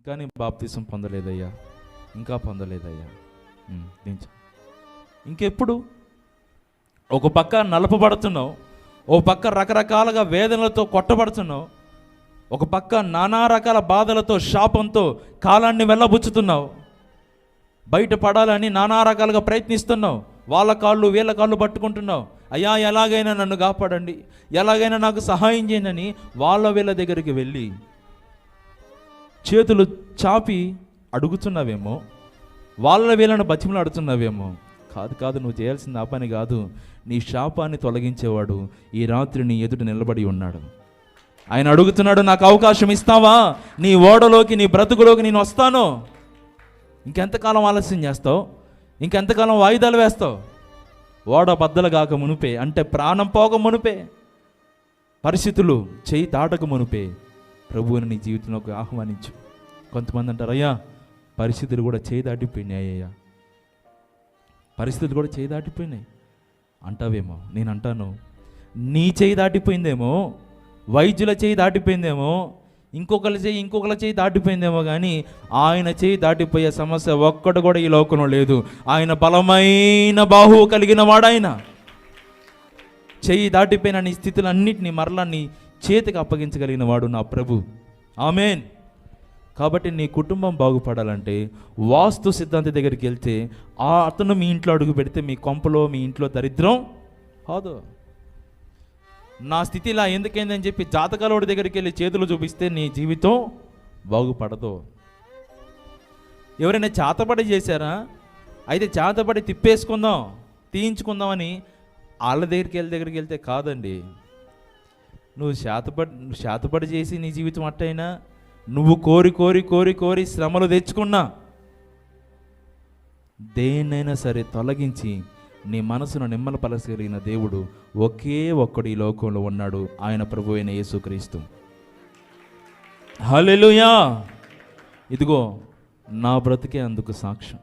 కానీ బాప్తిసం పొందలేదయ్యా, ఇంకా పొందలేదయ్యా. దించు. ఇంకెప్పుడు? ఒక పక్క నలపబడుతున్నావు, ఒక పక్క రకరకాలుగా వేదనలతో కొట్టబడుతున్నావు, ఒక పక్క నానా రకాల బాధలతో శాపంతో కాలాన్ని వెళ్ళబుచ్చుతున్నావు, బయట పడాలని నానా రకాలుగా ప్రయత్నిస్తున్నావు, వాళ్ళ కాళ్ళు వీళ్ళ కాళ్ళు పట్టుకుంటున్నావు. అయ్యా ఎలాగైనా నన్ను కాపాడండి, ఎలాగైనా నాకు సహాయం చేయండి వాళ్ళ వీళ్ళ దగ్గరికి వెళ్ళి చేతులు చాపి అడుగుతున్నావేమో, వాళ్ళ వీళ్ళను బతిమలాడుతున్నావేమో. కాదు, నువ్వు చేయాల్సింది ఆ పని కాదు. నీ శాపాన్ని తొలగించేవాడు ఈ రాత్రి నీ ఎదుట నిలబడి ఉన్నాడు. ఆయన అడుగుతున్నాడు, నాకు అవకాశం ఇస్తావా? నీ ఓడలోకి, నీ బ్రతుకులోకి నేను వస్తాను. ఇంకెంతకాలం ఆలస్యం చేస్తావు? ఇంకెంతకాలం వాయిదాలు వేస్తావు? ఓడ బద్దలు కాక మునిపే, అంటే ప్రాణం పోక మునిపే, పరిస్థితులు చేయి దాటక మునిపే ప్రభువుని నీ జీవితంలోకి ఆహ్వానించు. కొంతమంది అంటారు, అయ్యా పరిస్థితులు కూడా చేయి దాటిపోయినాయి, అయ్యా పరిస్థితులు కూడా చేయి దాటిపోయినాయి అంటావేమో. నేను అంటాను, నీ చేయి దాటిపోయిందేమో, వైద్యుల చేయి దాటిపోయిందేమో, ఇంకొకరి చేయి దాటిపోయిందేమో, కానీ ఆయన చేయి దాటిపోయే సమస్య ఒక్కటి కూడా ఈ లోకంలో లేదు. ఆయన బలమైన బాహువు కలిగిన వాడాయన. చేయి దాటిపోయిన నీ స్థితులన్నింటినీ మరలా నీ చేతికి అప్పగించగలిగిన వాడు నా ప్రభు. ఆమేన్. కాబట్టి నీ కుటుంబం బాగుపడాలంటే వాస్తు సిద్ధాంతి దగ్గరికి వెళ్తే అతను మీ ఇంట్లో అడుగు పెడితే మీ కొంపలో, మీ ఇంట్లో దరిద్రం కాదు. నా స్థితి ఇలా ఎందుకైందని చెప్పి జాతకాలోడి దగ్గరికి వెళ్ళి చేతులు చూపిస్తే నీ జీవితం బాగుపడదు. ఎవరైనా చేతబడి చేశారా? అయితే చేతబడి తిప్పేసుకుందాం, తీయించుకుందామని వాళ్ళ దగ్గరికి వెళ్తే కాదండి. నువ్వు శాతపడి చేసి నీ జీవితం అట్టయినా, నువ్వు కోరి శ్రమలు తెచ్చుకున్నా దేన్నైనా సరే తొలగించి నీ మనసును నిమ్మలపరచగలిగిన దేవుడు ఒకే ఒక్కడు ఈ లోకంలో ఉన్నాడు. ఆయన ప్రభువైన అయిన యేసుక్రీస్తు. హల్లెలూయా. ఇదిగో నా బ్రతికే అందుకు సాక్ష్యం.